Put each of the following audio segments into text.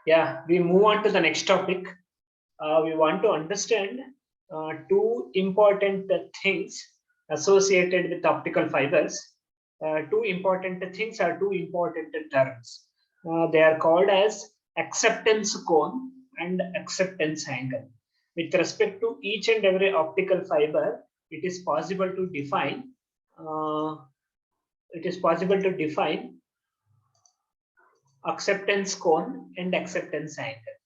Yeah, we move on to the next topic. We want to understand two important things associated with optical fibers. Two important things are two important terms. They are called as acceptance cone and acceptance angle. With respect to each and every optical fiber, it is possible to define. Acceptance cone and acceptance angle.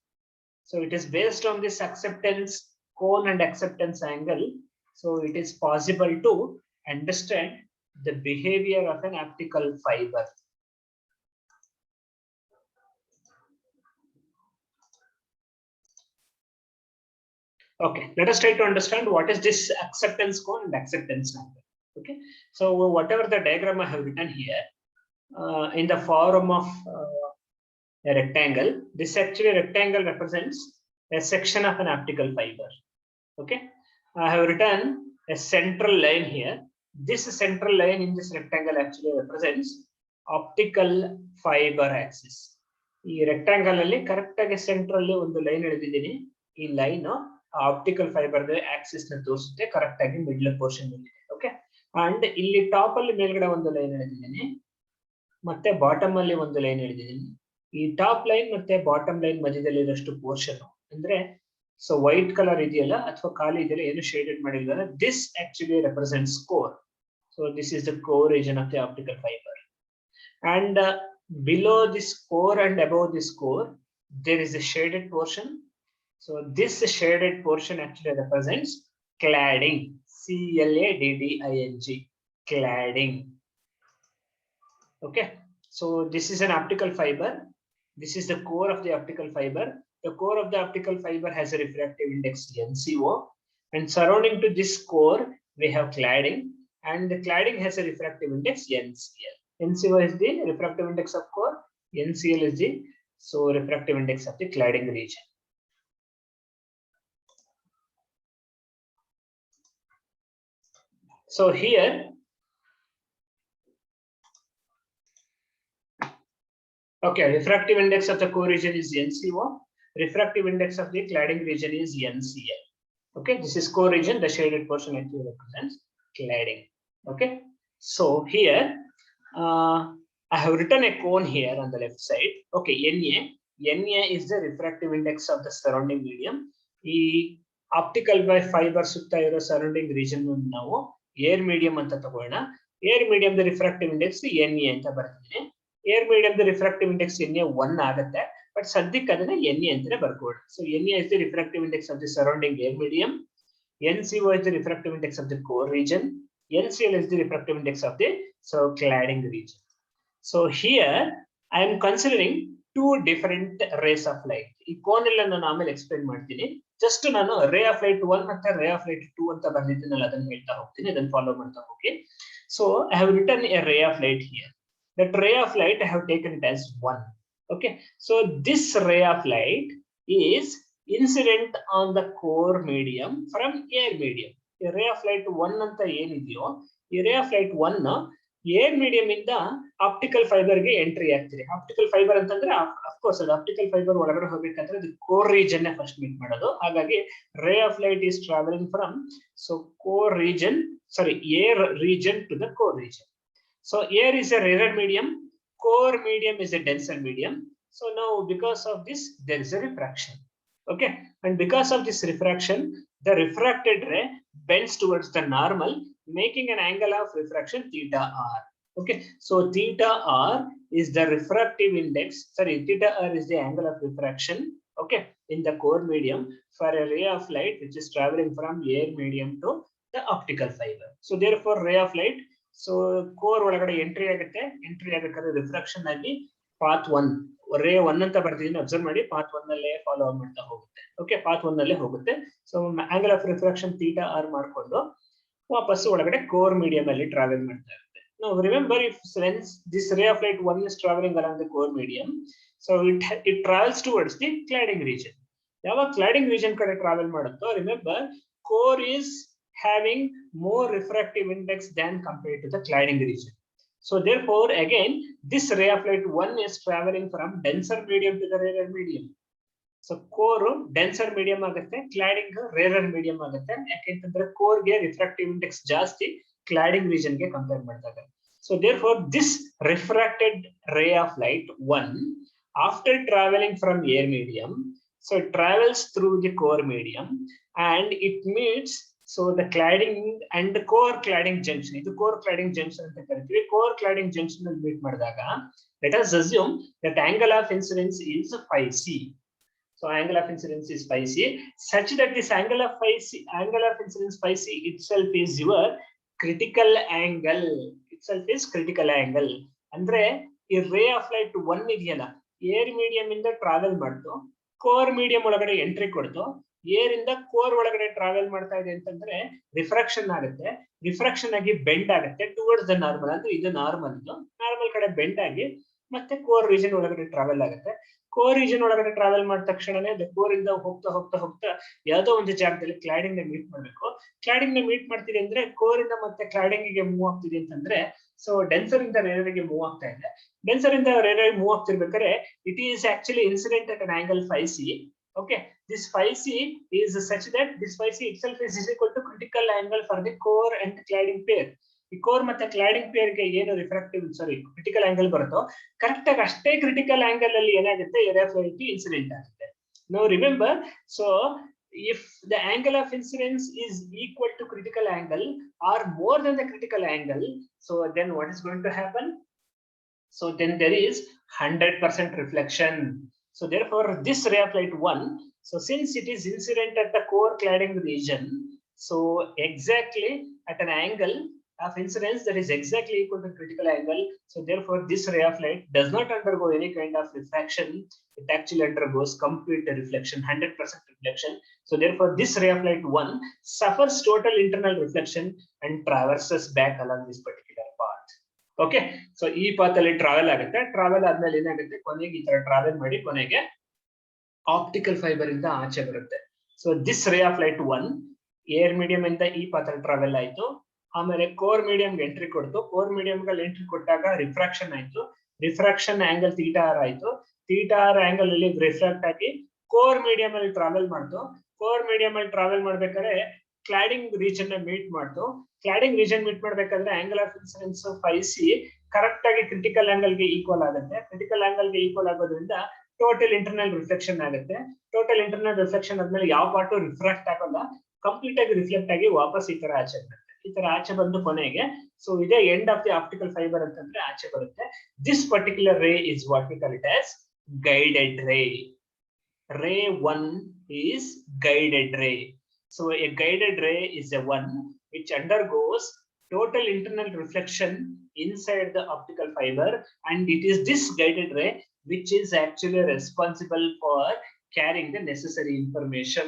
So it is based on this acceptance cone and acceptance angle. So it is possible to understand the behavior of an optical fiber. Okay, let us try to understand what is this acceptance cone and acceptance angle. Okay, so whatever the diagram I have written here in the form of a rectangle, this actually rectangle represents a section of an optical fiber. Okay, I have written a central line here. This central line in this rectangle actually represents optical fiber axis. ಈ rectangle ಅಲ್ಲಿ correct ಆಗಿ central ಒಂದು line ಎಳೆದಿದ್ದೀನಿ. ಈ line optical fibre Axis ನ ತೋರಿಸುತ್ತೆ correct ಆಗಿ middle portion ಅಲ್ಲಿ. Okay, and ಇಲ್ಲಿ ಟಾಪ್ ಅಲ್ಲಿ ಮೇಲ್ಗಡೆ ಒಂದು ಲೈನ್ ಎಳೆದಿದ್ದೀನಿ, ಮತ್ತೆ ಬಾಟಮ್ ಅಲ್ಲಿ ಒಂದು ಲೈನ್ ಎಳೆದಿದ್ದೀನಿ. ಈ ಟಾಪ್ ಲೈನ್ ಮತ್ತೆ ಬಾಟಮ್ ಲೈನ್ ಮಧ್ಯದಲ್ಲಿ ಇರೋಷ್ಟು ಪೋರ್ಷನ್ ಅಂದ್ರೆ ಸೊ ವೈಟ್ ಕಲರ್ ಇದೆಯಲ್ಲ ಅಥವಾ ಖಾಲಿ ಇದೆಯಲ್ಲ ಏನು ಶೇಡೆಡ್ ಮಾಡಿಲ್ಲ, this actually represents core. So this is the core region of the optical fibre. And below this core and above this core there is a shaded portion. So this shaded portion actually represents cladding. CLADDING, cladding. Okay, so this is an optical fiber. This is the core of the optical fiber. The core of the optical fiber has a refractive index NCO, and surrounding to this core we have cladding, and the cladding has a refractive index NCL. NCO is the refractive index of core, NCL is the refractive index of the cladding region. So here okay, refractive index of the core region is NCO, refractive index of the cladding region is NCL. Okay, this is core region, the shaded portion actually represents cladding. Okay, so here I have written a cone here on the left side. Okay, NA is the refractive index of the surrounding medium. The optical fiber sutta iro surrounding region ನಾವು air medium ಅಂತ ತಗೊಳ್ಳೋಣ. air medium the refractive index NA ಅಂತ ಬರ್ತಿದ್ದೀನಿ. air medium the refractive index NA 1 ಆಗುತ್ತೆ, but ಸದ್ಯಕ್ಕೆ ಅದನ್ನ NA ಅಂತಾನೆ ಬರ್ಕೊಳ್ಳೋಣ. So NA is the refractive index of the surrounding air medium. NCO is the refractive index of the core region. NCL is the refractive index of the cladding region. So here I am considering two different rays of light. ಈ cone ಎಲ್ಲ ನಾನು ಆಮೇಲೆ explain ಮಾಡ್ತೀನಿ. Just ನಾನು ray of light 1 ಮತ್ತೆ ray of light 2 ಅಂತ ಬರ್ದಿದ್ದೀನಲ್ಲ ಅದನ್ನ ಹೇಳ್ತಾ ಹೋಗ್ತೀನಿ, ಅದನ್ನ ಫಾಲೋ ಮಾಡ್ತಾ ಹೋಗಿ. So I have written a ray of light here. That ray of light I have taken it as 1. Okay, so this ray of light is incident on the core medium from air medium. ಈ ray of light 1 ಅಂತ ಏನಿದೆಯೋ ಈ ray of light 1 air medium ಇಂದ optical fibre ಗೆ entry ಆಗ್ತಿದೆ. Optical fibre ಅಂತಂದ್ರೆ of course ಅದು optical fibre ಒಳಗಡೆ ಹೋಗ್ಬೇಕಂದ್ರೆ ಅದು ಕೋರ್ ರೀಜನ್ ಫಸ್ಟ್ ಮೀಟ್ ಮಾಡೋದು. ಹಾಗಾಗಿ ray of light is travelling from core region air region to the core region. So air is a rarer medium, core medium is a denser medium. So now because of this there is a refraction. Okay, and because of this refraction the refracted ray bends towards the normal, making an angle of refraction theta r. Okay, so theta r is the refractive index, theta r is the angle of refraction, okay, in the core medium for a ray of light which is traveling from air medium to the optical fiber. So therefore ray of light core ಒಳಗಡೆ entry ಆಗಬೇಕಾದ್ರೆ refraction ಆಗಿ path 1 ray 1 ಅಂತ ಬರ್ತಿದ್ದೀನಿ, observe ಮಾಡಿ, path 1 ನಲ್ಲೇ follow ಮಾಡ್ತಾ ಹೋಗುತ್ತೆ. Okay, path 1 ನಲ್ಲೇ ಹೋಗುತ್ತೆ. So angle of refraction theta r ಮಾಡ್ಕೊಂಡು ವಾಪಸ್ ಒಳಗಡೆ ಕೋರ್ ಮೀಡಿಯಂ ಅಲ್ಲಿ ಟ್ರಾವೆಲ್ ಮಾಡ್ತಾ ಇರುತ್ತೆ. Now remember, if this ray of light 1 is traveling along the core medium, so it travels towards the cladding region. ಯಾವಾಗ cladding region ಕಡೆ travel ಮಾಡುತ್ತೋ, remember core is having more refractive index than compared to the cladding region. So therefore, again, this ray of light 1 is traveling from denser medium to the rarer medium. So core denser medium ಆಗುತ್ತೆ, cladding rarer medium ಆಗುತ್ತೆ. ಯಾಕೆಂತಂದ್ರೆ core ಗೆ refractive index ಜಾಸ್ತಿ, cladding region ಗೆ compare ಮಾಡಿದಾಗ. So therefore, this refracted ray of light 1, after traveling from air medium, so it travels through the core medium and it meets so the cladding and the core cladding junction. ಇದು core cladding junction ಅಂತ ಕರಿತೀವಿ. Core cladding junction ಅಲ್ಲಿ meet ಮಾಡಿದಾಗ, let us assume that angle of incidence is phi c. So angle of incidence is phi c, such that this angle of incidence phi c itself is your critical angle. Itself is critical angle. ಅಂದ್ರೆ ಈ ray of light 1 ಇದೆಯಲ್ಲ, air medium ಇಂದ travel ಮಾಡ್ತು, core medium ಒಳಗಡೆ entry ಕೊಡ್ತು, air ಇಂದ core ಒಳಗಡೆ travel ಮಾಡ್ತಾ ಇದೆ ಅಂತಂದ್ರೆ ರಿಫ್ರಾಕ್ಷನ್ ಆಗುತ್ತೆ. ರಿಫ್ರಾಕ್ಷನ್ ಆಗಿ ಬೆಂಡ್ ಆಗುತ್ತೆ ಟುವರ್ಡ್ಸ್ ದ ನಾರ್ಮಲ್. ಅಂದ್ರೆ ಇದು ನಾರ್ಮಲ್, ನಾರ್ಮಲ್ ಕಡೆ ಬೆಂಡ್ ಆಗಿ ಮತ್ತೆ ಕೋರ್ ರೀಜನ್ ಒಳಗಡೆ ಟ್ರಾವೆಲ್ ಆಗುತ್ತೆ. ಕೋರ್ ರೀಜನ್ ಒಳಗಡೆ ಟ್ರಾವೆಲ್ ಮಾಡಿದ ತಕ್ಷಣನೇ ಕೋರ್ ಇಂದ ಹೋಗ್ತಾ ಹೋಗ್ತಾ ಹೋಗ್ತಾ ಯಾವುದೋ ಒಂದು ಜಾಗದಲ್ಲಿ ಕ್ಲಾಡಿಂಗ್ ನ ಮೀಟ್ ಮಾಡ್ಬೇಕು. ಕ್ಲಾಡಿಂಗ್ ನ ಮೀಟ್ ಮಾಡ್ತಿದೆ ಅಂದ್ರೆ ಕೋರ್ ಇಂದ ಮತ್ತೆ ಕ್ಲಾಡಿಂಗ್ ಗೆ ಮೂವ್ ಆಗ್ತಿದೆ ಅಂತಂದ್ರೆ, ಸೊ ಡೆನ್ಸರ್ ಇಂದ ರೇರ್ ಗೆ ಮೂವ್ ಆಗ್ತಾ ಇದೆ. ಡೆನ್ಸರ್ ಇಂದ ರೇರ್ ಮೂವ್ ಆಗ್ತಿರ್ಬೇಕಾದ್ರೆ it is actually incident at an angle phi c. Okay, this phi c is such that this phi c itself is equal to critical angle for the core and the cladding pair. ಈ core ಮತ್ತೆ cladding peer ಗೆ ಏನು critical angle ಬರುತ್ತೋ correct ಆಗಿ ಅಷ್ಟೇ critical angle ಅಲ್ಲಿ ಏನಾಗುತ್ತೆ, ray of light incident ಆಗುತ್ತೆ. Now remember, so if the angle of incidence is equal to critical angle or more than the critical angle, so then what is going to happen? So then there is 100% reflection. So therefore, this ray of light 1, so since it is incident at the core cladding region, so exactly at an angle of incidence that is exactly equal to critical angle, so therefore this ray of light does not undergo any kind of refraction. It actually undergoes complete reflection, 100% reflection. So therefore this ray of light 1 suffers total internal reflection and traverses back along this particular path. Okay, so ಈ path ಅಲ್ಲಿ travel ಆಗುತ್ತೆ. Travel ಆದ್ಮೇಲೆ ಏನಾಗುತ್ತೆ, ಕೊನೆಗೆ ಈ ತರ travel ಮಾಡಿ ಕೊನೆಗೆ ಆಪ್ಟಿಕಲ್ ಫೈಬರ್ ಇಂದ ಆಚೆ ಬರುತ್ತೆ. ಸೊ ದಿಸ್ ರೇ ಆಫ್ ಲೈಟ್ 1 ಏರ್ ಮೀಡಿಯಂ ಇಂದ ಈ ಪಾತ್ ಅಲ್ಲಿ ಟ್ರಾವೆಲ್ ಆಯ್ತು, ಆಮೇಲೆ ಕೋರ್ ಮೀಡಿಯಂ ಎಂಟ್ರಿ ಕೊಡ್ತು. ಕೋರ್ ಮೀಡಿಯಂ ಗೆ ಎಂಟ್ರಿ ಕೊಟ್ಟಾಗ ರಿಫ್ರಾಕ್ಷನ್ ಆಯ್ತು. ರಿಫ್ರಾಕ್ಷನ್ ಆಂಗಲ್ ಥೀಟಾ ಆರ್ ಆಯ್ತು. ಥೀಟಾ ಆರ್ ಆಂಗಲ್ ಅಲ್ಲಿ ರಿಫ್ರಾಕ್ಟ್ ಆಗಿ ಕೋರ್ ಮೀಡಿಯಂ ಅಲ್ಲಿ ಟ್ರಾವೆಲ್ ಮಾಡ್ತು. ಕೋರ್ ಮೀಡಿಯಂ ಅಲ್ಲಿ ಟ್ರಾವೆಲ್ ಮಾಡ್ಬೇಕಾದ್ರೆ ಕ್ಲಾಡಿಂಗ್ ರೀಜನ್ ನ ಮೀಟ್ ಮಾಡ್ತು. ಕ್ಲಾಡಿಂಗ್ ರೀಜನ್ ಮೀಟ್ ಮಾಡ್ಬೇಕಾದ್ರೆ angle of incidence phi c correct ಆಗಿ ಕ್ರಿಟಿಕಲ್ ಆಂಗಲ್ ಗೆ ಈಕ್ವಲ್ ಆಗುತ್ತೆ. ಕ್ರಿಟಿಕಲ್ ಆಂಗಲ್ ಗೆ ಈಕ್ವಲ್ ಆಗೋದ್ರಿಂದ ಟೋಟಲ್ ಇಂಟರ್ನಲ್ ರಿಫ್ಲೆಕ್ಷನ್ ಆಗುತ್ತೆ. ಟೋಟಲ್ ಇಂಟರ್ನಲ್ ರಿಫ್ಲೆಕ್ಷನ್ ಆದ್ಮೇಲೆ ಯಾವ ಪಾರ್ಟ್ ರಿಫ್ರಾಕ್ಟ್ ಆಗಲ್ಲ, ಕಂಪ್ಲೀಟ್ ಆಗಿ ರಿಫ್ಲೆಕ್ಟ್ ಆಗಿ ವಾಪಸ್ ಈ ತರ ಆಚೆ ಬರುತ್ತೆ. ಈ ತರ ಆಚೆ ಬಂದು ಕೊನೆಗೆ ಸೊ ಇದೇ end of the optical fibre ಅಂತಂದ್ರೆ ಆಚೆ ಬರುತ್ತೆ. ದಿಸ್ ಪರ್ಟಿಕ್ಯುಲರ್ ರೇ is what we call it as guided ರೇ. Ray 1 is guided ray. So a guided ray is a one which undergoes total internal reflection inside the optical fiber, and it is this guided ray which is actually responsible for carrying the necessary information.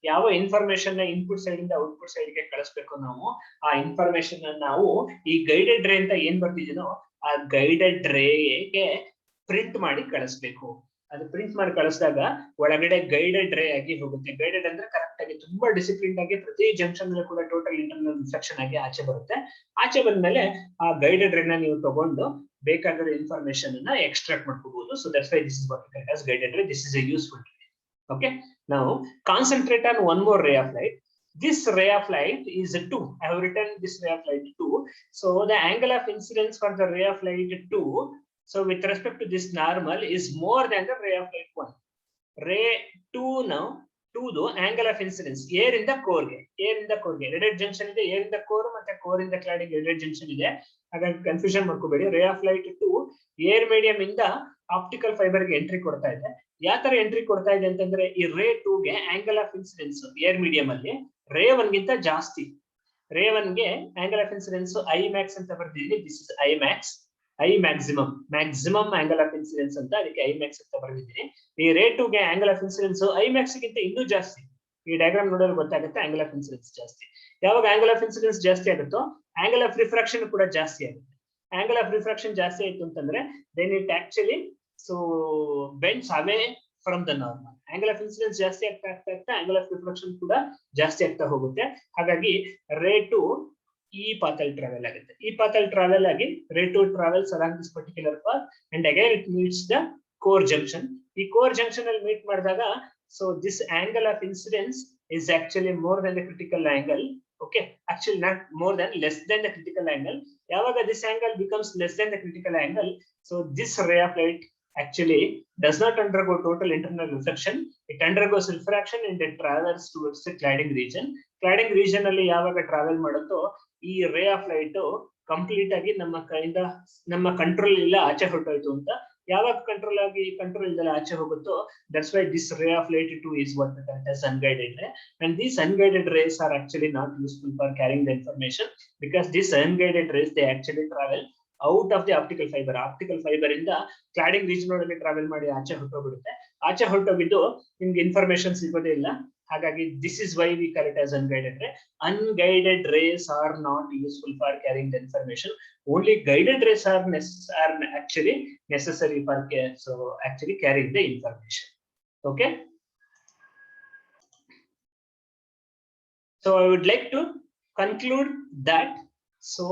ಯಾವ information ನ input side ಇಂದ output side ಗೆ ಕಳಿಸ್ಬೇಕು ನಾವು, ಆ information ನಾವು ಈ guided ರೇ ಅಂತ ಏನ್ ಬರ್ತಿದೀನೋ ಆ ಗೈಡೆಡ್ ರೇಗೆ ಪ್ರಿಂಟ್ ಮಾಡಿ ಕಳಿಸ್ಬೇಕು. ಅದು ಪ್ರಿಂಟ್ ಮಾಡಿ ಕಳಿಸಿದಾಗ ಒಳಗಡೆ ಗೈಡೆಡ್ ರೇ ಆಗಿ ಹೋಗುತ್ತೆ. ಗೈಡೆಡ್ ಅಂದ್ರೆ ಕರೆಕ್ಟ್ ಆಗಿ ತುಂಬಾ ಡಿಸಿಪ್ಲಿನ್ ಆಗಿ ಪ್ರತಿ ಜಂಕ್ಷನ್ ಕೂಡ ಟೋಟಲ್ ಇಂಟರ್ನಲ್ ರಿಫ್ಲೆಕ್ಷನ್ ಆಗಿ ಆಚೆ ಬರುತ್ತೆ. ಆಚೆ ಬಂದ್ಮೇಲೆ ಆ ಗೈಡೆಡ್ ರೇ ನ ನೀವು ತಗೊಂಡು ಬೇಕಾಗಿರೋ ಇನ್ಫಾರ್ಮೇಶನ್ ಅನ್ನ ಎಕ್ಸ್ಟ್ರಾಕ್ಟ್ ಮಾಡ್ಕೋಬಹುದು. So that's why this is what we call as guided ರೇ. ದಿಸ್ ಇಸ್ ಎ ಯೂಸ್ಫುಲ್ ರೇ. Okay, now concentrate on one more ray of light. This ray of light is 2. I have written this ray of light 2. So the angle of incidence for the ray of light 2, so with respect to this normal, is more than the ray of light 1. Ray 2 now, 2 do angle of incidence air in the core ge, reded junction ide, air in the core ಮತ್ತೆ core in the cladding reded junction ಇದೆ. ಹಾಗಾಗಿ confusion ಮಾಡ್ಕೋಬೇಡಿ. ray of light 2 air medium ಇಂದ optical fibre ಗೆ entry ಕೊಡ್ತಾ ಇದೆ. ಯಾವ ತರ ಎಂಟ್ರಿ ಕೊಡ್ತಾ ಇದೆ ಅಂತಂದ್ರೆ ಈ ರೇ 2 ಗೆ angle of incidence air medium ಅಲ್ಲಿ ರೇ 1 ಗಿಂತ ಜಾಸ್ತಿ. ರೇ 1 ಗೆ angle of incidence I max ಅಂತ ಬರ್ತಿದ್ದೀನಿ. This is I max, I maximum angle of incidence ಅಂತ, ಅದಕ್ಕೆ ಐ ಮ್ಯಾಕ್ಸ್ ಅಂತ ಬರ್ತಿದ್ದೀನಿ. ಈ ರೇ 2 ಗೆ angle of incidence I Max ಗಿಂತ ಇನ್ನೂ ಜಾಸ್ತಿ. ಈ ಡಯಾಗ್ರಾಮ್ ನೋಡಿದ್ರೆ ಗೊತ್ತಾಗುತ್ತೆ ಆಂಗಲ್ ಆಫ್ ಇನ್ಸಿಡೆನ್ಸ್ ಜಾಸ್ತಿ. ಯಾವಾಗ ಆಂಗಲ್ ಆಫ್ ಇನ್ಸಿಡೆನ್ಸ್ ಜಾಸ್ತಿ ಆಗುತ್ತೋ ಆಂಗಲ್ ಆಫ್ ರಿಫ್ರಾಕ್ಷನ್ ಕೂಡ ಜಾಸ್ತಿ ಆಗುತ್ತೆ. ಆಂಗಲ್ ಆಫ್ ರಿಫ್ರಾಕ್ಷನ್ ಜಾಸ್ತಿ ಆಯ್ತು ಅಂತಂದ್ರೆ then it actually so bends away from the normal. Angle of incidence ಜಾಸ್ತಿ ಆಗ್ತಾ ಆಂಗಲ್ ಆಫ್ ರಿಫ್ಲೆಕ್ಷನ್ ಕೂಡ ಜಾಸ್ತಿ ಆಗ್ತಾ ಹೋಗುತ್ತೆ. ಹಾಗಾಗಿ ರೇ 2 ಈ ಪಾತಲ್ಲಿ ಟ್ರಾವೆಲ್ ಆಗುತ್ತೆ. ಈ ಪಾತಲ್ಲಿ ಟ್ರಾವೆಲ್ ಆಗಿ ray 2 travels along this particular path and again it meets the core junction. ಈ core junction ಅಲ್ಲಿ meet ಮಾಡಿದಾಗ so this angle of incidence is actually more than the critical angle. Okay, actually not more than, less than the critical angle. ಯಾವಾಗ this angle becomes less than the critical angle, so this ray of light actually does not undergo total internal reflection. It undergoes refraction and it travels towards the cladding region. Cladding region ಅಲ್ಲಿ ಯಾವಾಗ travel ಮಾಡುತ್ತೋ ಈ ರೇ of light complete ಆಗಿ ನಮ್ಮ ಕೈಯಿಂದ, ನಮ್ಮ control ಇಲ್ಲ ಆಚೆ ಹೊರಟೋಯ್ತು ಅಂತ. ಯಾವಾಗ ಕಂಟ್ರೋಲ್ ಇಲ್ದಲ್ಲ ಆಚೆ ಹೋಗುತ್ತೋ, that's why this ray of light 2 is what we call as unguided ray, and these unguided rays are actually not useful for carrying the information, because these unguided rays they actually travel out of the optical fiber. Optical fiber ಇಂದ cladding region ಒಳಗೆ travel ಮಾಡಿ ಆಚೆ ಹೊರಟೋಗ್ಬಿಡುತ್ತೆ. ಆಚೆ ಹೊರಟೋಗಿದ್ದು ನಿಮ್ಗೆ information ಸಿಗೋದೇ ಇಲ್ಲ. ಹಾಗಾಗಿ this is why we call it as unguided ray. Unguided rays are not useful for carrying the information. Only guided rays are actually necessary for actually carrying the information. Okay. So I would like to conclude that. So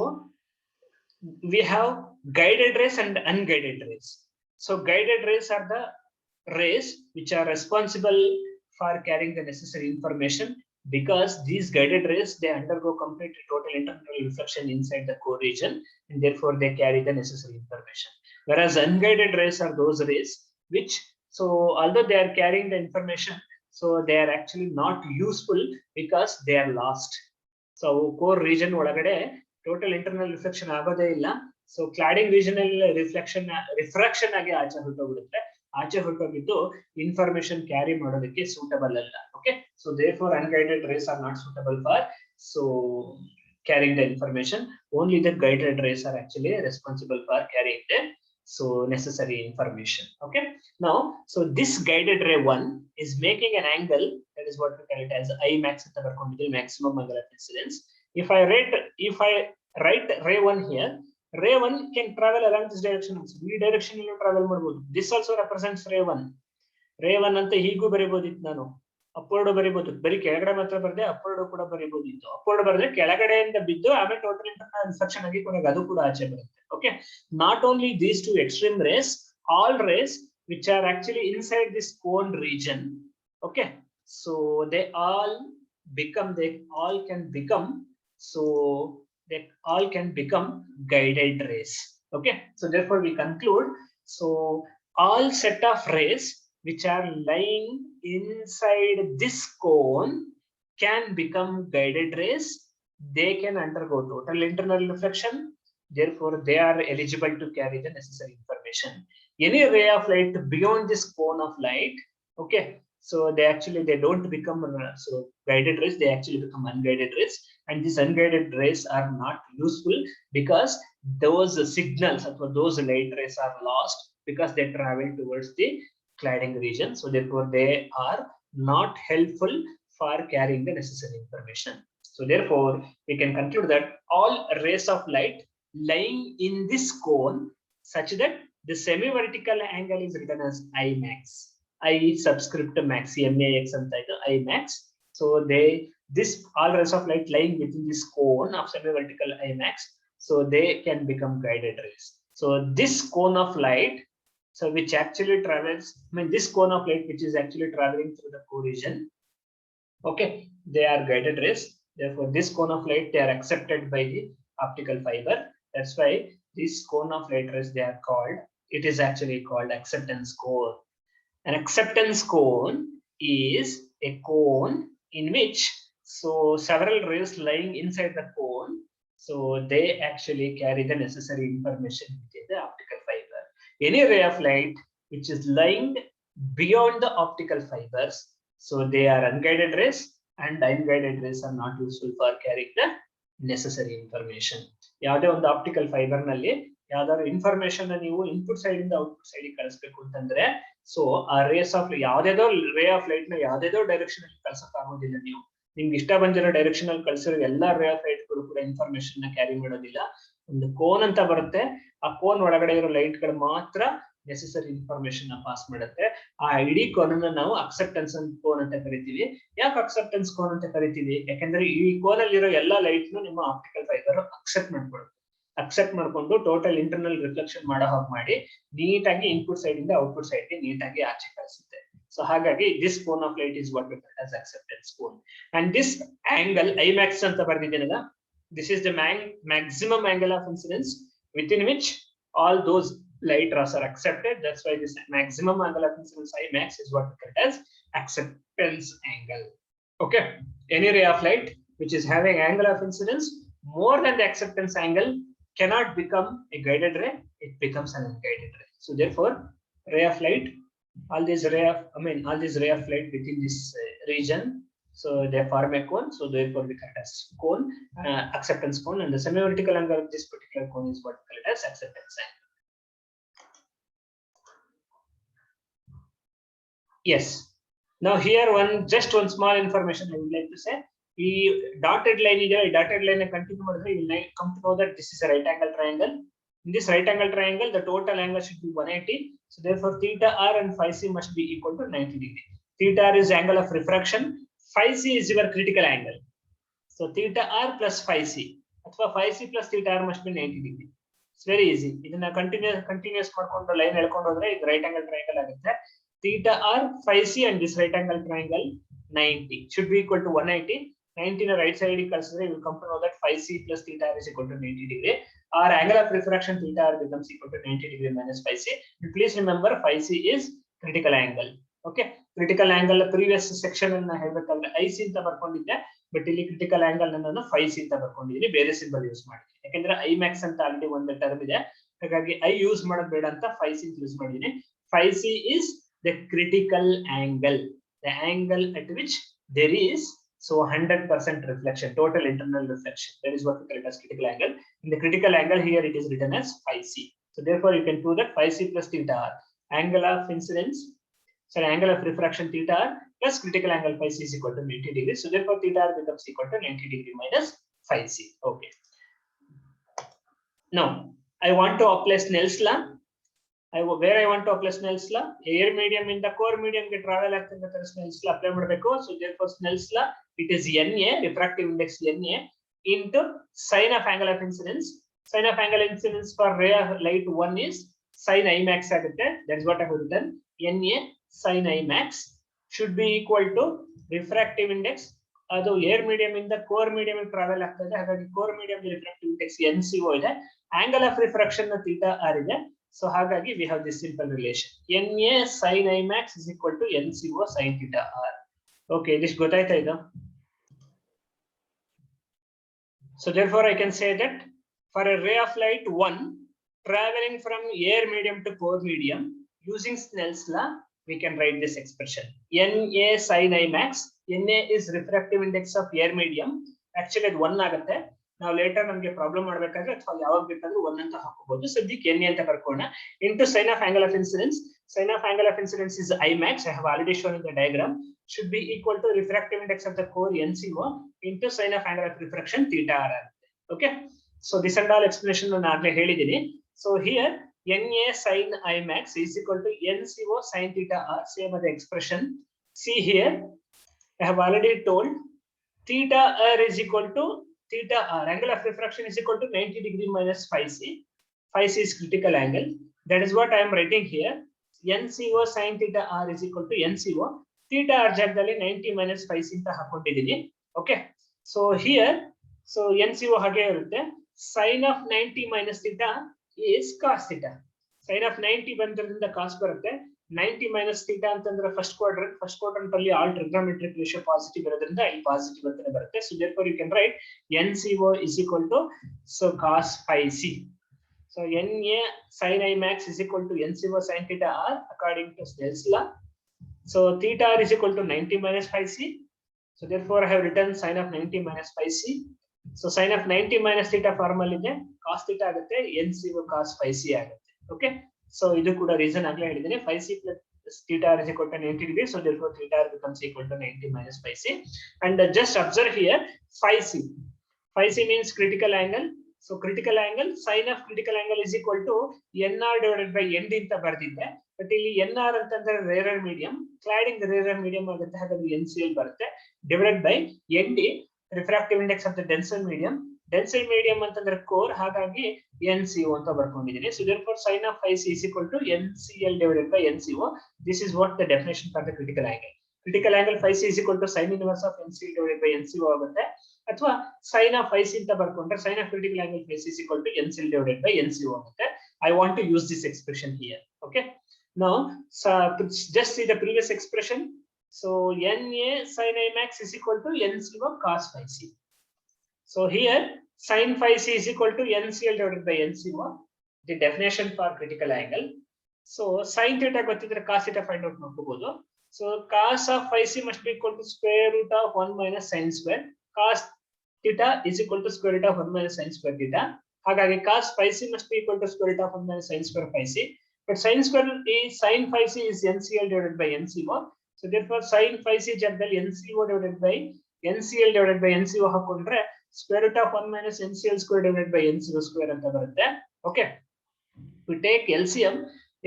we have guided rays and unguided rays. So guided rays are the rays which are responsible for carrying the necessary information, because these guided rays they undergo complete total internal reflection inside the core region, and therefore they carry the necessary information. Whereas unguided rays are those rays which, so although they are carrying the information, so they are actually not useful because they are lost. So core region ಒಳಗಡೆ total internal reflection ಆಗೋದೇ ಇಲ್ಲ. So cladding region ಅಲ್ಲಿ refraction ಆಗಿ ಆಚೆ ಹೊರಟೋಗ್ಬಿಡುತ್ತೆ. ಆಚೆ ಹೊರಟೋಗಿದ್ದು information carry ಮಾಡೋದಕ್ಕೆ suitable ಅಲ್ಲ. Okay, so therefore unguided rays are not suitable for carrying the information. Only the guided rays are actually responsible for carrying the necessary information. Okay, now so this guided ray 1 is making an angle, that is what we call it as I max ಅಂತ ಬರ್ಕೊಂಡಿದ್ದೀವಿ, maximum angle of incidence. If I write ray 1 here, ray 1 can travel along this direction also. ಈ direction ಅಲ್ಲಿ travel ಮಾಡಬಹುದು. This also represents ray 1. ray 1 ಅಂತ ಹೀಗೂ ಬರೀಬಹುದಿತ್ತು, ನಾನು upward ಬರೀಬಹುದು. ಬರೀ ಕೆಳಗಡೆ ಮಾತ್ರ ಬರದೆ ಅಪ್ವರ್ಡ್ ಕೂಡ ಬರೀಬಹುದಿತ್ತು. ಅಪ್ವರ್ಡ್ ಬರೆದ್ರೆ ಕೆಳಗಡೆಯಿಂದ ಬಿದ್ದು ಆಮೇಲೆ ಟೋಟಲ್ ಇಂಟರ್ನಲ್ ರಿಫ್ಲೆಕ್ಷನ್ ಆಗಿ ಕೊನೆಗೆ ಅದು ಕೂಡ ಆಚೆ ಬರುತ್ತೆ. Okay, not only these two extreme rays, all rays which are actually inside this cone region, okay, so they all can become guided rays. Okay, so therefore we conclude, so all set of rays which are lying inside this cone can become guided rays. They can undergo total internal reflection, therefore they are eligible to carry the necessary information. Any ray of light beyond this cone of light, okay, so they don't become guided rays, they actually become unguided rays, and these unguided rays are not useful because those signals or those light rays are lost because they travel towards the cladding region. So therefore they are not helpful for carrying the necessary information. So therefore we can conclude that all rays of light lying in this cone such that the semi-vertical angle is written as I max, I subscript max, max anta idu I max. So all rays of light lying within this cone of semi-vertical I max, so they can become guided rays. So this cone of light, so which actually travels, this cone of light which is actually traveling through the core region, okay, they are guided rays. Therefore this cone of light they are accepted by the optical fiber. That's why this cone of light rays they are called, it is actually called acceptance cone. An acceptance cone is a cone in which several rays lying inside the cone, so they actually carry the necessary information within the optical fiber. Any ray of light which is lying beyond the optical fibers, so they are unguided rays, and unguided rays are not useful for carrying the necessary information. ಯಾವುದೇ ಒಂದು optical fibre ನಲ್ಲಿ ಯಾವ್ದಾದ್ರು information ನೀವು input side ಇಂದ output side ಕಳಿಸ್ಬೇಕು ಅಂತಂದ್ರೆ, so ಆ race of ಯಾವ್ದೇದೋ ರೇ ಆಫ್ ಲೈಟ್ ನ ಯಾವ್ದೇದೋ ಡೈರೆಕ್ಷನ್ ಅಲ್ಲಿ ಕಳ್ಸಕ್ ಆಗೋದಿಲ್ಲ. ನೀವು ನಿಮ್ಗೆ ಇಷ್ಟ ಬಂದಿರೋ ಡೈರೆಕ್ಷನ್ ಅಲ್ಲಿ ಕಳಿಸಿರೋ ಎಲ್ಲಾ ರೇ ಆಫ್ ಲೈಟ್ ಗಳು ಕೂಡ ಇನ್ಫಾರ್ಮೇಶನ್ ನ ಕ್ಯಾರಿ ಮಾಡೋದಿಲ್ಲ. ಒಂದು ಕೋನ್ ಅಂತ ಬರುತ್ತೆ, ಆ ಕೋನ್ ಒಳಗಡೆ ಇರೋ ಲೈಟ್ ಗಳು ಮಾತ್ರ ನೆಸೆಸರಿ ಇನ್ಫಾರ್ಮೇಶನ್ ಪಾಸ್ ಮಾಡುತ್ತೆ. ಆ ಇಡೀ ಕೋನ್ ಅನ್ನು ನಾವು ಅಕ್ಸೆಪ್ಟೆನ್ಸ್ ಕೋನ್ ಅಂತ ಕರಿತೀವಿ. ಯಾಕೆ ಅಕ್ಸೆಪ್ಟೆನ್ಸ್ ಕೋನ್ ಅಂತ ಕರಿತೀವಿ? ಯಾಕಂದ್ರೆ ಈ ಕೋನ್ ಅಲ್ಲಿರೋ ಎಲ್ಲಾ ಲೈಟ್ ನಿಮ್ಮ ಆಪ್ಟಿಕಲ್ ಫೈಬರ್ ಅಕ್ಸೆಪ್ಟ್ ಮಾಡ್ಕೊಂಡು ಟೋಟಲ್ ಇಂಟರ್ನಲ್ ರಿಫ್ಲೆಕ್ಷನ್ ಮಾಡೋ ಹಾಗೆ ಮಾಡಿ ನೀಟಾಗಿ ಇನ್ಪುಟ್ ಸೈಡ್ ಇಂದ ಔಟ್ಪುಟ್ ಸೈಡ್ ಗೆ ನೀಟಾಗಿ ಆಚೆ ಕಳಿಸುತ್ತೆ. ಸೊ ಹಾಗಾಗಿ this cone of light is what we call as acceptance cone. And this angle Imax ಅಂತ ಬರ್ದಿದ್ದೀನಲ್ಲ, this is the maximum angle of incidence within which all those light rays are accepted. That's why this maximum angle of incidence Imax is what we call as acceptance angle. Okay, any ray of light which is having angle of incidence more than the acceptance angle cannot become a guided ray, it becomes an unguided ray. So therefore ray of light, all these ray of light within this region, so they form a cone. So therefore we call it as cone, acceptance cone, and the semi-vertical angle of this particular cone is what we call it as acceptance angle. Yes, now here just one small information I would like to say. The dotted line continue ಮಾಡಿದ್ರೆ you will come to know that this is a right angle triangle. In this right angle triangle, the total angle should be 180. So therefore theta r and phi c must be equal to 90 degree. Theta r is angle of refraction, phi c is your critical angle. So theta r plus phi c, ಅಥವಾ phi c plus theta r must be 90 degree. It's very easy. ಇದನ್ನ continuous ಮಾಡ್ಕೊಂಡು line ಎಳ್ಕೊಂಡು ಹೋದ್ರೆ ಇದು right angle triangle ಆಗುತ್ತೆ. Theta r, phi c and this right angle triangle 90 should be equal to 180. 90 ನ right side ಗೆ ಕಳಿಸಿದ್ರೆ you will come to know that phi c plus theta r is equal to 90 degree. Our angle of refraction theta r becomes equal to 90 degree minus phi c. And please remember phi c is critical angle. Okay, critical angle previous section ಅನ್ನು ಹೇಳಬೇಕಾದ್ರೆ IC ಅಂತ ಬರ್ಕೊಂಡಿದ್ದೆ, but ಇಲ್ಲಿ critical angle ಅನ್ನು phi c ಅಂತ ಬರ್ಕೊಂಡಿದ್ದೀನಿ, ಬೇರೆ symbol use ಮಾಡ್ತೀನಿ. ಯಾಕಂದ್ರೆ Imax ಅಂತ ಆಲ್ರೆಡಿ ಒಂದು ಟರ್ಮ್ ಇದೆ, ಹಾಗಾಗಿ I ಯೂಸ್ ಮಾಡೋದು ಬೇಡ ಅಂತ phi c ಯೂಸ್ ಮಾಡಿದ್ದೀನಿ. Phi c is the critical angle, the angle at which there is 100% reflection, total internal reflection. That is what we call it as critical angle. In the critical angle here it is written as phi c. So therefore you can prove that phi c plus theta r, angle of incidence, angle of refraction theta r plus critical angle phi c is equal to 90 degrees. So therefore theta r becomes equal to 90 degree minus phi c. Okay. Now I want to apply Snell's law. Where I want to apply Snell's law, air medium in the core medium get travel ಆಗ್ತಿರ್ಬೇಕಾದ್ರೆ Snell's law apply ಮಾಡಬೇಕು. So therefore Snell's law, it is NA, refractive index NA, into sin of angle of incidence. Sin of angle of incidence for ray of light 1 is sin Imax ಆಗುತ್ತೆ. That is what I have written. NA sin Imax should be equal to refractive index. ಅದು air medium ಇಂದ core medium travel ಆಗ್ತದೆ, ಹಾಗಾಗಿ core medium refractive index NCO ಇದೆ, angle of refraction theta r ಇದೆ. So ಹಾಗಾಗಿ we have this simple relation. NA sin Imax is equal to NCO sin theta r. Okay, this ಗೊತ್ತಾಯ್ತಾ ಇದು? So therefore I can say that for a ray of light 1 traveling from air medium to core medium using Snell's law, we can write this expression. NA sin Imax, NA is refractive index of air medium. Actually ಅದು 1 ಆಗುತ್ತೆ. ನಾವು litre ನಮಗೆ problem ಮಾಡಬೇಕಾದ್ರೆ ಅಥವಾ ಯಾವಾಗ ಬೇಕಾದ್ರೂ 1 ಅಂತ ಹಾಕಬಹುದು. ಸದ್ಯಕ್ಕೆ NA ಅಂತ ಬರ್ಕೋಣ. Into sin of angle of incidence. Sin of angle of incidence is Imax. I have already shown in the diagram. Should be equal to refractive index of the core NCO into sin of angle of refraction theta r. Okay. So this and all explanation ನಾನು ಆಗಲೇ ಹೇಳಿದ್ದೀನಿ. So here NA sin Imax is equal to NCO sin theta r. Same as the expression. See here, I have already told theta r is equal to theta r. Angle of refraction is equal to 90 degree minus phi c. Phi c is critical angle. That is what I am writing here. NCO sin theta r is equal to NCO. Theta r ಜಾಗದಲ್ಲಿ 90 minus phi c ಅಂತ ಹಾಕೊಂಡಿದ್ದೀನಿ. Okay. So here, so NCO ಹಾಗೆ ಇರುತ್ತೆ. Sin of 90 minus theta is cos theta. Sin of 90 ಬಂದ್ರಿಂದ cos ಬರುತ್ತೆ. 90 minus theta ಅಂತಂದ್ರೆ first quadrant ಅಲ್ಲಿ all trigonometric ratio positive ಇರೋದ್ರಿಂದ ಇಲ್ಲಿ ಪಾಸಿಟಿವ್ ಅಂತಾನೆ ಬರುತ್ತೆ. So therefore you can write NCO is equal to cos phi c. So NA sin Imax is equal to NCO sin theta r according to Snell's law. So theta r is equal to 90 minus phi c. So therefore I have written sin of 90 minus phi c. So sin of 90 minus theta formal ಇದೆ, cos theta ಆಗುತ್ತೆ, NCO cos phi c ಆಗುತ್ತೆ. Okay. So ಇದು ಕೂಡ reason ಆಗಲೇ ಹೇಳಿದ್ದೀನಿ. Phi c plus theta r is equal to 90 degrees. So therefore theta r becomes equal to 90 minus phi c. And just observe here phi c. Phi c means critical angle. So critical angle, sine of critical angle is equal to NR divided by ND ಅಂತ ಬರ್ದಿದ್ದೆ. But ಇಲ್ಲಿ NR ಅಂತಂದ್ರೆ rarer medium, cladding rarer medium ಆಗುತ್ತೆ, ಹಾಗಾಗಿ NCL ಬರುತ್ತೆ, divided by ND refractive index of the denser medium. Denser medium ಅಂತಂದ್ರೆ core, ಹಾಗಾಗಿ NCO ಅಂತ ಬರ್ಕೊಂಡಿದ್ದೀನಿ. So therefore sin of phi c is equal to NCL divided by NCO. This is what the definition for the critical angle. Critical angle phi c is equal to sin inverse of NCL divided by NCO ಆಗುತ್ತೆ, ಅಥವಾ sin of phi c ಅಂತ ಬರ್ಕೊಂಡ್ರೆ sin of critical angle phi c is equal to NCL divided by NCO ಆಗುತ್ತೆ. I want to use this expression here. Okay, now just see the previous expression. So NA sin I max is equal to NCO cos phi c. So here sin phi c is equal to NCL divided by NCO, the definition for critical angle. So sin theta ಗೊತ್ತಿದ್ರೆ cos theta find out ಮಾಡ್ಕೋಬಹುದು. So cos of phi c must be equal to square root of 1 minus sin square. Cos theta is equal to square root of 1 minus sin square theta. ಹಾಗಾಗಿ cos phi c must be equal to square root of 1 minus sin square phi c. But sin square is sin phi c is NCL divided by NCO. So therefore sin phi c ಜಾಗದಲ್ಲಿ NCO divided by NCL divided by NCO ಹಾಕೊಂಡ್ರೆ square root of 1 minus NCL square divided by NCO square ಅಂತ ಬರುತ್ತೆ. Okay, we take LCM,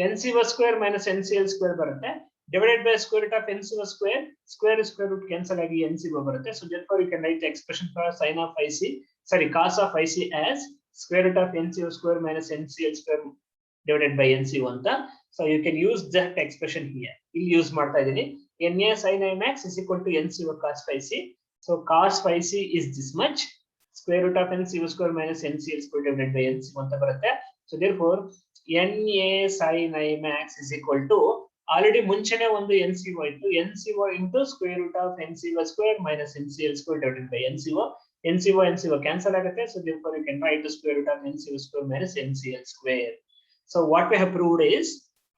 NCO square minus NCL square ಬರುತ್ತೆ, divided by square root of NCO square, square root cancel ಆಗಿ NCO ಬರುತ್ತೆ. So therefore you can write the expression for sin of phi c, sorry, cos of phi c as square root of NCO square minus NCL square divided by NCO ಅಂತ. So you can use that expression here. ಇಲ್ಲಿ use ಮಾಡ್ತಾ ಇದೀನಿ. NA sin I max is equal to NCO cos phi c. So cos phi c is this much, square root of NCO square minus NCL square divided by NCO ಅಂತ ಬರುತ್ತೆ. So therefore NA sin I max is equal to, already ಮುಂಚೆನೆ ಒಂದು NCO ಇತ್ತು, NCO into square root of NCO square minus NCL square divided by NCO. NCO cancel ಆಗುತ್ತೆ. So therefore you can write the square root of NCO square minus NCL square. So what we have proved is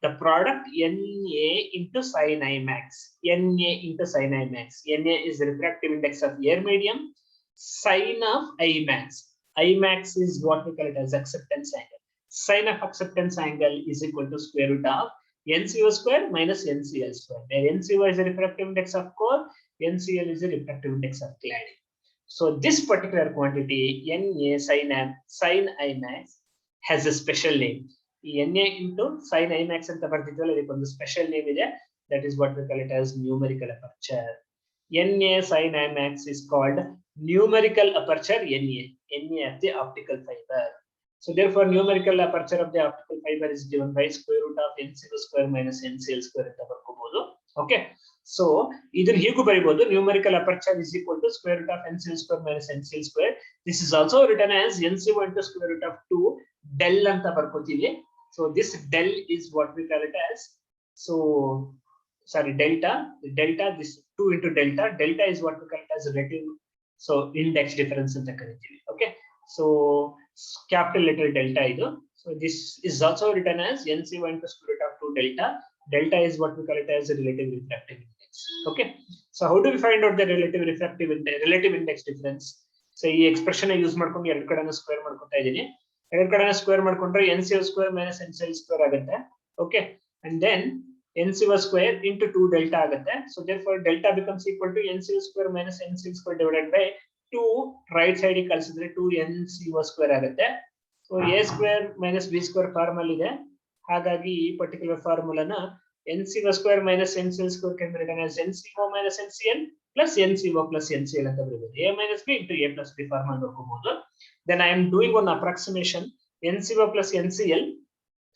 the product NA into sin I max. NA into sin I max. NA is the refractive index of air medium. Sin of I max. I max is what we call it as acceptance angle. Sin of acceptance angle is equal to square root of NCO square minus NCL square. Where NCO is the refractive index of core, NCL is the refractive index of cladding. So this particular quantity NA sin I max has a special name. NA into sin I max ಅಂತ ಬರ್ತಿದ್ವಲ್ಲ, ಇದಕ್ಕೆ ಒಂದು special name ಇದೆ. That is what we call it as numerical aperture. NA sin I max is called numerical aperture NA of the optical fiber. So therefore numerical aperture of the optical fiber is given by square root of NCO square minus NCL square ಅಂತ ಬರ್ಕೋಬಹುದು. Okay, so ಇದನ್ನ ಹೀಗೂ ಬರೀಬಹುದು, numerical aperture is equal to square root of NCL square minus NCL square. This is also written as NCO into square root of 2 del ಅಂತ ಬರ್ಕೋತೀವಿ. So this del is what we call it as, so sorry, delta, this 2 into delta is what we call it as relative, so index difference ಅಂತ ಕರೀತೀವಿ. Okay, so capital letter delta idu. So this is also written as NCO into square root of 2 delta is what we call it as a relative refractive index. Okay, so how do we find out the relative index difference? So ಈ expression use ಮಾಡ್ಕೊಂಡು ಎರಡು ಕಡೆನ square ಮಾಡ್ಕೊತಾ ಇದೀನಿ. ಎರಡು ಕಡೆನ square ಮಾಡ್ಕೊಂಡ್ರೆ NCO square minus NCL square ಆಗುತ್ತೆ. Okay, and then NCO square into 2 delta ಆಗುತ್ತೆ. So therefore delta becomes equal to NCO square minus NCL square divided by 2 right side ಗೆ ಕಳಿಸಿದ್ರೆ 2 NCO square ಆಗುತ್ತೆ. So a square minus b square formal ಇದೆ, ಹಾಗಾಗಿ ಈ particular ಫಾರ್ಮುಲಾನ NCO square minus NCL square can be written as NCO minus NCL plus NCO plus NCL ಅಂತ ಬರೀಬಹುದು. a minus b into a plus b formula ಬರ್ಕೋಬಹುದು. Then I am doing one approximation, NCO plus NCL.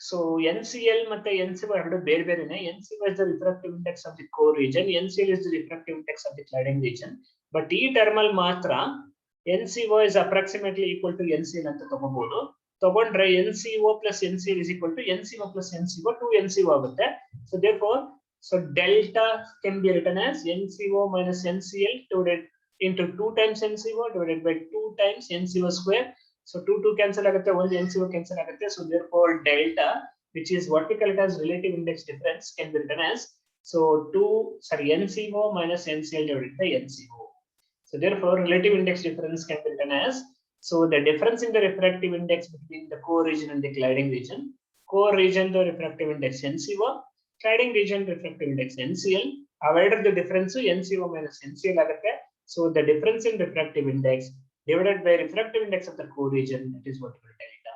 So NCL ಮತ್ತೆ NCO ಎರಡು ಬೇರೆ ಬೇರೆನೆ. NCO is the refractive index of the core region, NCL is the refractive index of the cladding region. But ಈ ಟರ್ಮಲ್ ಮಾತ್ರ NCO is approximately equal to NCL ಅಂತ ತಗೋಬಹುದು. ತಗೊಂಡ್ರೆ NCO plus NCL is equal to NCO plus NCO 2 NCO ಆಗುತ್ತೆ. So therefore, so delta can be written as NCO minus NCL divided into 2 times NCO divided by 2 times NCO square. So 2 cancel ಆಗುತ್ತೆ, 1 NCO cancel ಆಗುತ್ತೆ. So therefore delta, which is what we call it as relative index difference, can be written as NCO minus NCL divided by NCO. So therefore relative index difference can be written as, so the difference in the refractive index between the core region and the cladding region. Core region the refractive index NCO, cladding region refractive index NCL. Averted the difference NCO minus NCL ಆಗುತ್ತೆ. So the difference in refractive index divided by refractive index of the core region, that is what we call delta.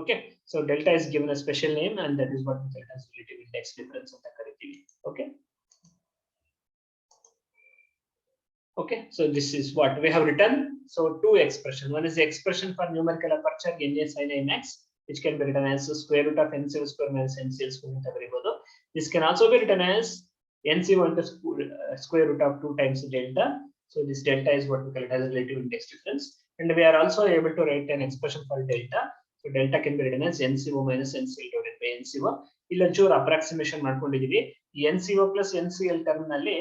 Okay, so delta is given a special name, and that is what we call as relative index difference of the correctivity. Okay. Okay, so this is what we have written. So two expression. One is the expression for numerical aperture NA sin Imax, which can be written as square root of NCO square minus NCL square. This can also be written as NCO into square root of 2 times delta. So this delta is what we call it as relative index difference. And we are also able to write an expression for delta. So delta can be written as NCO minus NCL divided by NCO. Illa chur approximation ಮಾಡ್ಕೊಂಡಿದ್ದೀವಿ. NCO plus NCL term ನಲ್ಲಿ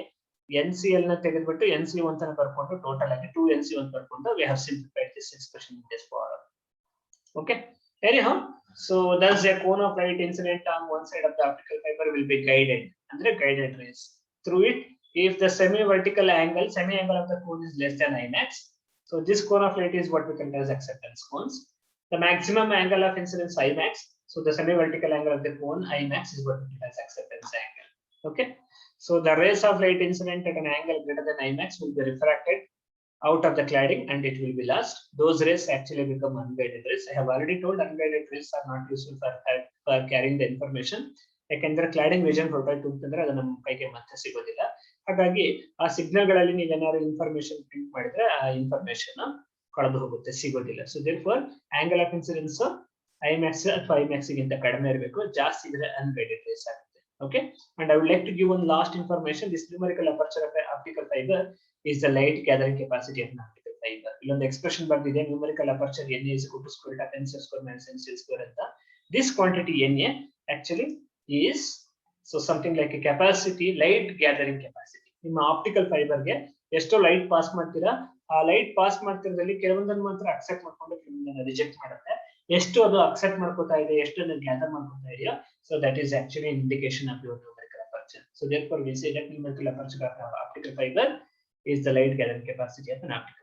NCL na ತೆಗೆದುಬಿಟ್ಟು NCO ಅಂತ ಬರ್ಕೊಂಡು total ಆಗಿ 2 NCO ಅಂತ ಬರ್ಕೊಂಡು we have simplified this expression in this form. Okay, anyhow, so thus a cone of light incident on one side of the optical fiber will be guided, andre guided rays through it if the semi-vertical angle of the cone is less than Imax. So this cone of light is what we call as acceptance cones. The maximum angle of incidence Imax, so the semi-vertical angle of the cone Imax is what we call as acceptance angle. Okay, so the rays of light incident at an angle greater than Imax will be refracted out of the cladding and it will be lost. Those rays actually become unguided rays. I have already told unguided rays are not useful for carrying the information. ಯಾಕೆಂದ್ರೆ cladding vision protect ಅಂತಂದ್ರೆ ಅದು ನಮ್ಮ ಕೈಗೆ ಮತ್ತೆ ಸಿಗೋದಿಲ್ಲ. ಹಾಗಾಗಿ ಆ signal ಗಳಲ್ಲಿ ನೀವು ಏನಾದ್ರು ಇನ್ಫಾರ್ಮೇಶನ್ ಪ್ರಿಂಟ್ ಮಾಡಿದ್ರೆ ಆ ಇನ್ಫಾರ್ಮೇಶನ್ ಕಳೆದು ಹೋಗುತ್ತೆ, ಸಿಗೋದಿಲ್ಲ. So therefore angle of incidence Imax ಅಥವಾ Imax ಗಿಂತ ಕಡಿಮೆ ಇರಬೇಕು, ಜಾಸ್ತಿ ಇದ್ರೆ unguided rays ಆಗುತ್ತೆ. Okay, and I would like to give one last information. This numerical aperture of an optical fiber is the light gathering capacity of an optical fiber. Illondu expression bardide numerical aperture Na is equal to square root of n square minus NCL square anta. This quantity Na actually is so something like a capacity, light gathering capacity. ನಿಮ್ಮ optical fibre ಗೆ ಎಷ್ಟು light pass ಮಾಡ್ತೀರಾ, ಆ light pass ಮಾಡ್ತಿರೋದ್ರಲ್ಲಿ ಕೆಲವೊಂದನ್ನು ಮಾತ್ರ accept ಮಾಡ್ಕೊಂಡು ಕೆಲವೊಂದನ್ನು reject ಮಾಡುತ್ತೆ. ಎಷ್ಟು ಅದು ಅಕ್ಸೆಪ್ಟ್ ಮಾಡ್ಕೋತಾ ಇದೆ, ಎಷ್ಟು ಅದನ್ನ ಗ್ಯಾದರ್ ಮಾಡ್ಕೋತಾ ಇದೆಯೋ, so that is actually an indication of your numerical aperture. So therefore we say that numerical aperture of an optical fiber is the light gathering capacity of an optical